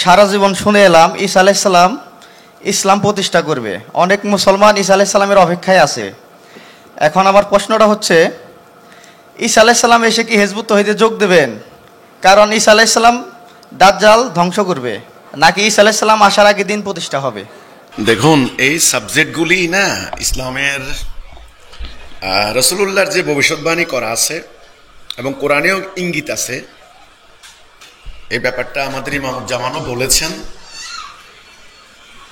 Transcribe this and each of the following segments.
সারা জীবন শুনে এলাম ঈসা আলাইসাল্লাম ইসলাম প্রতিষ্ঠা করবে। অনেক মুসলমান ঈসা আলাইসাল্লামের অপেক্ষায় আছে। এখন আমার প্রশ্নটা হচ্ছে, ঈসা আলাইসাল্লাম এসে কি হিজবুত তৌহিদে যোগ দেবেন? কারণ ঈসা আলাইসাল্লাম দাজ্জাল ধ্বংস করবে, নাকি ঈসা আলাইসাল্লাম আসার আগে দিন প্রতিষ্ঠা হবে? দেখুন, এই সাবজেক্টগুলি না ইসলামের রাসূলুল্লাহর যে ভবিষ্যৎবাণী করা আছে এবং কোরআনেও ইঙ্গিত আছে, এই ব্যাপারটা আমাদের ইমামুজ্জামানও বলেছেন।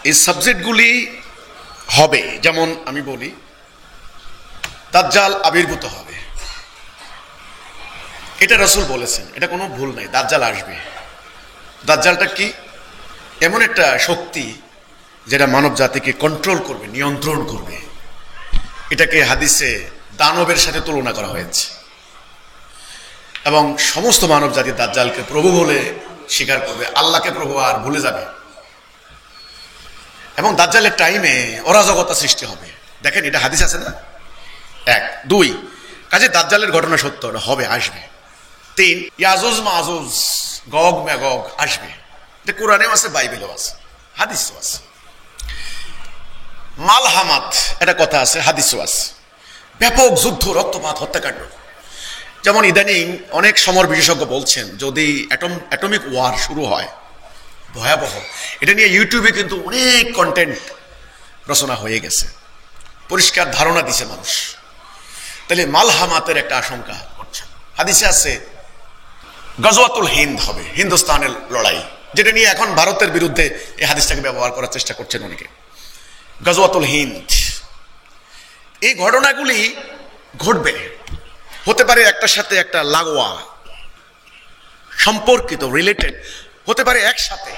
এই সাবজেক্টগুলি হবে, যেমন আমি বলি দাজ্জাল আবির্ভূত হবে, এটা রাসূল বলেছেন, এটা কোনো ভুল নাই। দাজ্জাল আসবে। দাজ্জালটা কি? এমন একটা শক্তি যেটা মানব জাতিকে কন্ট্রোল করবে, নিয়ন্ত্রণ করবে। এটাকে হাদিসে দানবের সাথে তুলনা করা হয়েছে এবং সমস্ত মানব জাতি দাজ্জালকে প্রভু বলে স্বীকার করবে, আল্লাহকে প্রভু আর ভুলে যাবে এবং দাজ্জালের টাইমে অরাজকতা সৃষ্টি হবে। দেখেন, এটা হাদিস আছে না? 1 2 কাজে দাজ্জালের ঘটনা সত্য, হবে, আসবে। 3 ইয়াজুজ মাজুজ, গগ ম্যাগগ আসবে। এটা কোরআনেও আছে, বাইবেলেও আছে, হাদিসও আছে। মালহামাত একটা কথা আছে, হাদিসও আছে। ব্যাপক যুদ্ধ, রক্তপাত, হত্যাকাণ্ড। যেমন ইদানিং অনেক সমর বিশেষজ্ঞ বলছেন, যদি অ্যাটমিক ওয়ার শুরু হয়, ভয়াবহ। এটা নিয়ে ইউটিউবে কিন্তু অনেক কন্টেন্ট রচনা হয়ে গেছে, পরিষ্কার ধারণা দিছে মানুষ। তাহলে মালহামাতের একটা আশঙ্কা করছে। হাদিসে আছে গজওয়াতুল হিন্দ হবে, হিন্দুস্তানের লড়াই, যেটা নিয়ে এখন ভারতের বিরুদ্ধে এই হাদিসটাকে ব্যবহার করার চেষ্টা করছেন অনেকে। গজওয়াতুল হিন্দ, এই ঘটনাগুলি ঘটবে, হতে পারে একটার সাথে একটা লাগোয়া, সম্পর্কিত, রিলেটেড হতে পারে একসাথে।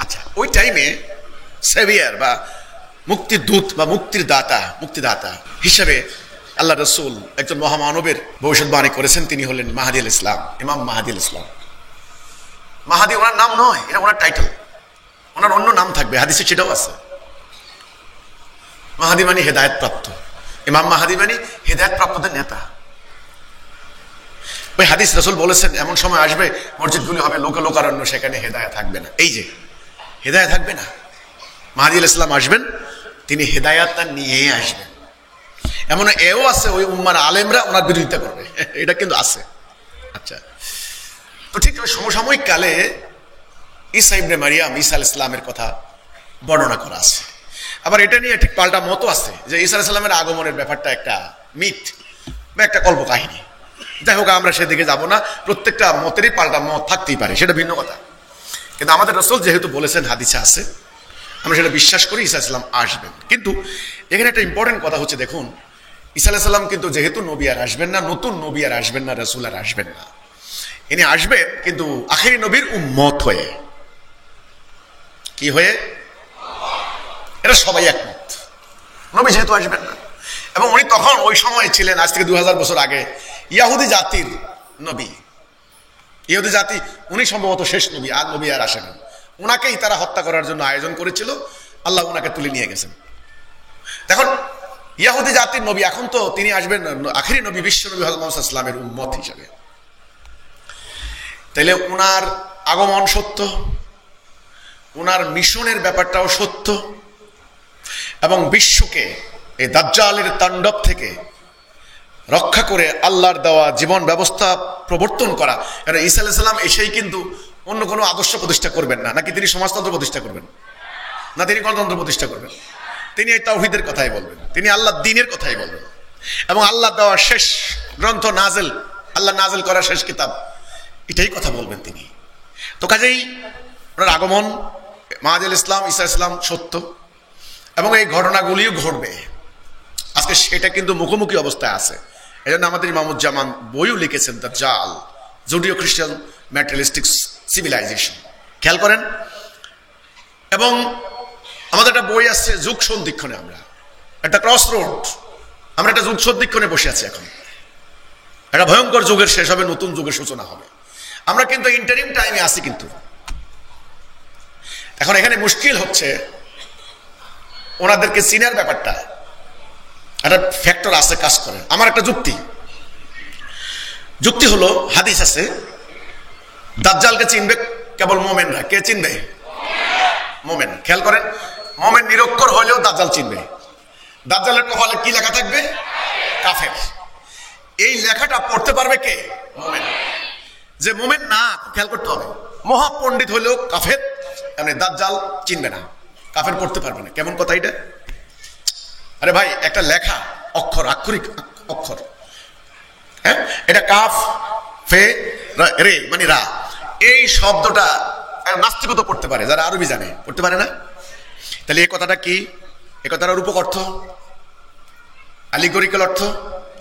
আচ্ছা, ওই টাইমে সেভিয়ার বা মুক্তির দূত বা মুক্তিদাতা হিসাবে আল্লাহ রসুল একজন মহামানবের ভবিষ্যৎবাণী করেছেন। তিনি হলেন মাহাদি আল ইসলাম, ইমাম মাহাদি আল ইসলাম। মাহাদি ওনার নাম নয়, এটা ওনার টাইটেল। ওনার অন্য নাম থাকবে, হাদিসে সেটাও আছে। মাহাদি মানে হেদায়েত প্রাপ্ত, ইমাম মাহাদি মানে হেদায়েত প্রাপ্তদের নেতা। ওই হাদিস রাসূল বলেছেন, এমন সময় আসবে মসজিদগুলি হবে লোকারণ্য, সেখানে হেদায়েত থাকবে না। এই যে হেদায়েত থাকবে না, মাহাদি আল ইসলাম আসবেন, তিনি হেদায়েতটা নিয়ে আসবেন। এমন এও আছে, ওই উম্মার আলেমরা ওনার বিরোধিতা করবে, এটা কিন্তু আছে। আচ্ছা, তো ঠিক সমসাময়িক কালে ঈসা ইবনে মারিয়াম, ঈসা আলাইহিস সালামের কথা বর্ণনা করা আছে। আবার এটা নিয়ে ঠিক পাল্টা মতও আছে যে ঈসা আলাইহিস সালামের আগমনের ব্যাপারটা একটা মিথ বা একটা কল্পকাহিনী। যাই হোক, আমরা সেদিকে যাব না। প্রত্যেকটা মতেরই পাল্টা মত থাকতেই পারে, সেটা ভিন্ন কথা। কিন্তু আমাদের রাসূল যেহেতু বলেছেন, হাদিসে আছে, আমরা সেটা বিশ্বাস করি ঈসা আলাইহিস সালাম আসবেন। কিন্তু এখানে একটা ইম্পর্টেন্ট কথা হচ্ছে, দেখুন, ঈসা আলাইহিস সালাম কিন্তু যেহেতু নবী আর আসবেন না, নতুন নবী আর আসবেন না, রাসূল আর আসবেন না। ইনি আসবেন কিন্তু আখিরি নবীর উম্মত হয়ে। কি হয়ে? এটা সবাই একমত, নবী যেহেতু আসবেন না। এবং উনি তখন ওই সময় ছিলেন, আজ থেকে 2000 বছর আগে, ইয়াহুদি জাতির নবী। ইহুদি জাতি, উনি সম্ভবত শেষ নবী, আর নবী আর আসেন। ওনাকেই তারা হত্যা করার জন্য আয়োজন করেছিল, আল্লাহ ওনাকে তুলে নিয়ে গেছেন। দেখুন, ইয়াহুদি জাতির নবী, এখন তো তিনি আসবেন আখিরি নবী, বিশ্ব নবী হযরত মুহাম্মদ সাল্লাল্লাহু আলাইহি ওয়াসাল্লামের উম্মত হিসেবে। তাইলে ওনার আগমন সত্য, ওনার মিশনের ব্যাপারটাও সত্য, এবং বিশ্বকে এই দাজ্জালের তাণ্ডব থেকে রক্ষা করে আল্লাহর দেওয়া জীবন ব্যবস্থা প্রবর্তন করা। কারণ ঈসা আলাইহিস সালাম এসেই কিন্তু অন্য কোনো আদর্শ প্রতিষ্ঠা করবেন না, নাকি তিনি সমাজতন্ত্র প্রতিষ্ঠা করবেন না, তিনি গণতন্ত্র প্রতিষ্ঠা করবেন। তিনি এই তাওহীদের কথাই বলবেন, তিনি আল্লাহর দ্বীনের কথাই বলবেন, এবং আল্লাহ দেওয়া শেষ গ্রন্থ নাজেল, আল্লাহ নাজেল করা শেষ কিতাব, এটাই কথা বলবেন তিনি। তো কাজেই ওনার আগমন, মাহাদি আল ইসলাম, ঈসা ইসলাম সত্য, এবং এই ঘটনাগুলিও ঘটবে। আজকে সেটা কিন্তু মুখোমুখি অবস্থায় আছে। এই জন্য আমাদের ইমামুজ্জামান বইও লিখেছেন, দাজ্জাল, জুডিও খ্রিস্টান ম্যাটেরিয়ালিস্টিক সিভিলাইজেশন। খেয়াল করেন। এবং আমাদের একটা বই আসছে যুগ সন্ধিক্ষণে, আমরা একটা ক্রস রোড, আমরা একটা যুগ সন্ধিক্ষণে বসে আছি। এখন একটা ভয়ঙ্কর যুগের শেষ হবে, নতুন যুগের সূচনা হবে। আমরা কিন্তু ইন্টারিম টাইমে আছি। কিন্তু এখন এখানে মুশকিল হচ্ছে ওনাদেরকে চিনার ব্যাপারটা, একটা ফ্যাক্টর আছে, কাজ করে। আমার একটা যুক্তি হলো, হাদিস আছে, দাজ্জালকে চিনবে কেবল মোমেনরা। কে চিনবে? মোমেন। খেয়াল করেন, মোমেন নিরক্ষর হলেও দাজ্জাল চিনবে। দাজ্জালের কপালে কি লেখা থাকবে? কাফের। এই লেখাটা পড়তে পারবে কে? মোমেন। যে মোমেন না, খেয়াল করতে হবে, মহাপণ্ডিত হলেও কাফের, মানে দাজ্জাল চিনবে না, কাফের পড়তে পারবে না। কেমন কথা এটা? আরে ভাই, একটা লেখা অক্ষর, আক্ষরিক অক্ষর, হ্যাঁ, এটা কাফ ফে রে মানে রা, এই শব্দটা নাস্তিকও তো পড়তে পারে, যারা আরবি জানে, পড়তে পারে না? তাহলে এই কথাটা কি? এই কথাটার রূপক অর্থ, অ্যালিগরিক্যাল অর্থ,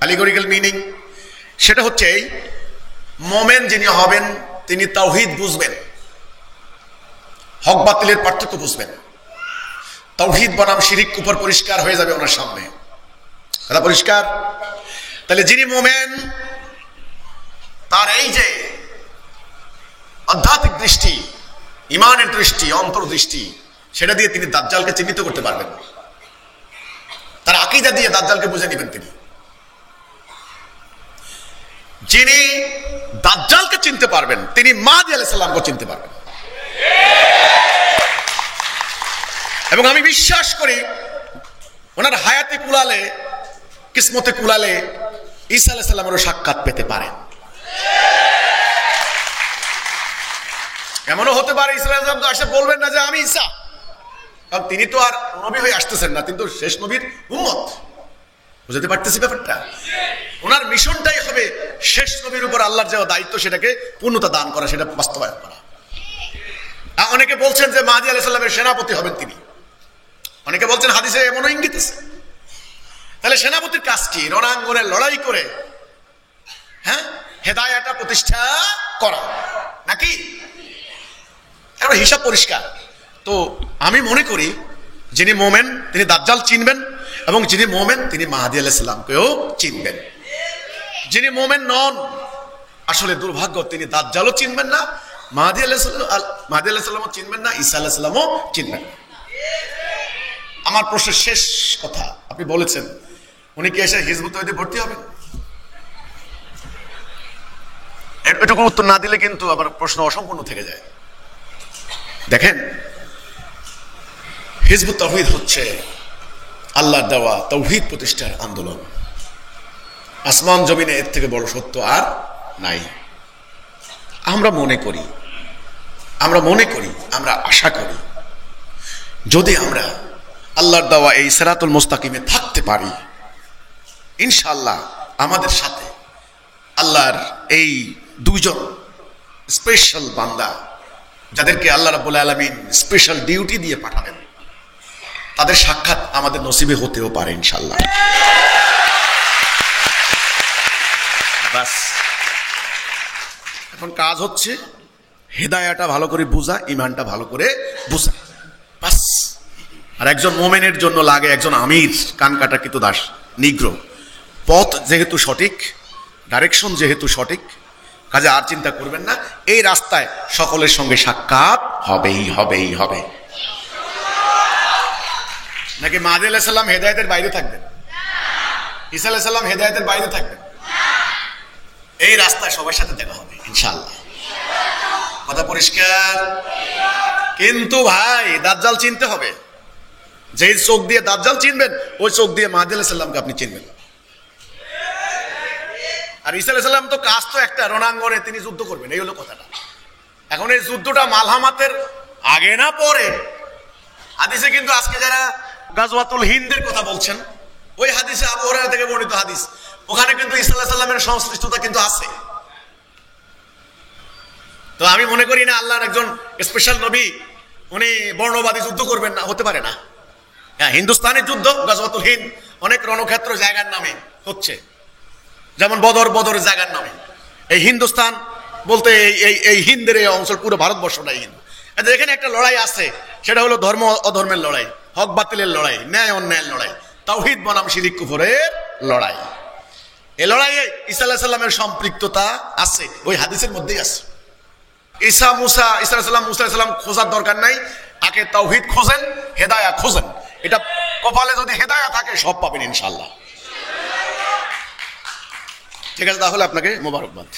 অ্যালিগরিক্যাল মিনিং, সেটা হচ্ছে এই মোমেন যিনি হবেন তিনি তাওহীদ বুঝবেন, হক বাতিলের পার্থক্য বুঝবেন। তাওহীদ বনাম শিরিক কুফর পরিষ্কার হয়ে যাবে ওনার সামনে। কথা পরিষ্কার? তাহলে যিনি মোমেন, তার এই যে আধ্যাত্মিক দৃষ্টি, ইমানের দৃষ্টি, অন্তর্দৃষ্টি, সেটা দিয়ে তিনি দাজ্জালকে চিহ্নিত করতে পারবেন। তার আকীদা দিয়ে দাজ্জালকে বুঝে নেবেন তিনি। যিনি দাজ্জালকে চিনতে পারবেন তিনি মাহদী আলাইহিস সালামকে চিনতে পারবেন। এবং আমি বিশ্বাস করি ওনার হায়াতে কুলালে, কিসমতে কুলালে ঈসা আলাইহিস সালামেরও সাক্ষাৎ পেতে পারেন। এমনও হতে পারে ঈসা আলাইহিস সালাম তো এসে বলবেন না যে আমি ঈসা, কারণ তিনি তো আর নবী হয়ে আসতেছেন না, তিনি তো শেষ নবীর উম্মত। বুঝতে পারতেছি ব্যাপারটা? ওনার মিশনটাই হবে শেষ নবীর উপর আল্লাহর যে দায়িত্ব সেটাকে পূর্ণতা দান করা, সেটা বাস্তবায়ন করা। অনেকে বলছেন যে মাহদী আলাইহিস সালামের সেনাপতি হবেন তিনি, অনেকে বলছেন হাদিসে এমনও ইঙ্গিত আছে। তাহলে সেনাপতির কাজ কি? রণাঙ্গনে লড়াই করে, হ্যাঁ, হেদায়াতটা প্রতিষ্ঠা করা, নাকি? এবার হিসাব পরিষ্কার। তো আমি মনে করি যিনি মোমেন তিনি দাজ্জাল চিনবেন, এবং যিনি মোমেন তিনি মাহদী আলাইহিস সালামকেও চিনবেন। যিনি মোমেন নন, আসলে দুর্ভাগ্য, তিনি দাজ্জালও চিনবেন না, মাহদী আলাইহিস সালামও চিনবেন না, ঈসা আলাইহিস সালামও চিনবেন না। আমার প্রশ্নের শেষ কথা, আপনি বলেছেন উনি কি এসে হিজবুত তওহীদে ভর্তি হবেন? এটুকু উত্তর না দিলে কিন্তু আবার প্রশ্ন অসম্পূর্ণ থেকে যায়। দেখেন, হিজবুত তওহীদ হচ্ছে আল্লাহর দেওয়া তৌহিদ প্রতিষ্ঠার আন্দোলন। আসমান জমিনে এর থেকে বড় সত্য আর নাই। আমরা মনে করি, আমরা আশা করি, যদি আমরা আল্লাহর দেওয়া এই সিরাতুল মুস্তাকিমে থাকতে পারি, ইনশাআল্লাহ আমাদের সাথে আল্লাহর এই দুইজন স্পেশাল বান্দা, যাদেরকে আল্লাহ রাব্বুল আলামিন স্পেশাল ডিউটি দিয়ে পাঠাবেন, তাদের সাক্ষাৎ আমাদের নসিবে হতেও পারে ইনশাআল্লাহ। বাস, এখন কাজ হচ্ছে হেদায়াটা ভালো করে বুঝা, ইমানটা ভালো করে বুঝা, বাস। আর একজন মোমেনের জন্য লাগে একজন আমির, কান কাটা কিন্তু দাস, নিগ্রো। পথ যেহেতু সঠিক, ডাইরেকশন যেহেতু সঠিক, কাজে আর চিন্তা করবেন না, এই রাস্তায় সকলের সঙ্গে সাক্ষাৎ হবে। নাকি মাহদী আলাইহিস সালাম হেদায়েতের বাইরে থাকবেন? ঈসা আলাইহিস সালাম হেদায়েতের বাইরে থাকবেন? এই রাস্তায় সবার সাথে দেখা হবে ইনশাআল্লাহ। কথা পরিষ্কার? কিন্তু ভাই, দাজ্জাল চিনতে হবে। যেই চোখ দিয়ে দাজ্জাল চিনবেন, ওই চোখ দিয়ে মাহদী আলাইহিস সালামকে আপনি চিনবেন। আর ঈসা আলাইহিস সালাম তো কাজ তো একটা, রণাঙ্গনে তিনি যুদ্ধ করবেন, এই হলো কথাটা। এখন এই যুদ্ধটা মালহামাতের আগে না পরে? হাদিসে কিন্তু আজকে যারা গাজওয়াতুল হিন্দের কথা বলছেন, ওই হাদিসে আবু হুরায়রা থেকে বর্ণিত হাদিস, ওখানে কিন্তু ঈসা আলাইহিস সালামের সংশ্লিষ্টতা কিন্তু আছে। তো আমি মনে করি না আল্লাহর একজন স্পেশাল নবী উনি বর্ণবাদী যুদ্ধ করবেন না, হতে পারে না। হ্যাঁ, হিন্দুস্তানের যুদ্ধ, গাজওয়াতুল হিন্দ, অনেক রণক্ষেত্র জায়গার নামে হচ্ছে, যেমন বদর জায়গার নামে। এই হিন্দুস্তান বলতে এই হিন্দের এই অঞ্চল, পুরো ভারতবর্ষটাই হিন্দু। এখানে একটা লড়াই আছে, সেটা হলো ধর্ম অধর্মের লড়াই, হক বাতিলের লড়াই, ন্যায় অন্যায়ের লড়াই, তাওহীদ বনাম শিরিক কুফরের লড়াই। এই লড়াইয়ে ঈসা আলাইহিস সালামের সম্পৃক্ততা আছে, ওই হাদিসের মধ্যেই আছে। ঈসা আলাইহিস সালাম খোঁজার দরকার নাই, আগে তাওহীদ খোঁজেন, হেদায়া খোঁজেন। এটা কপালে যদি হেদায়া থাকে সব পাবেন ইনশাআল্লাহ। ঠিক আছে, তাহলে আপনাকে মোবারকবাদ।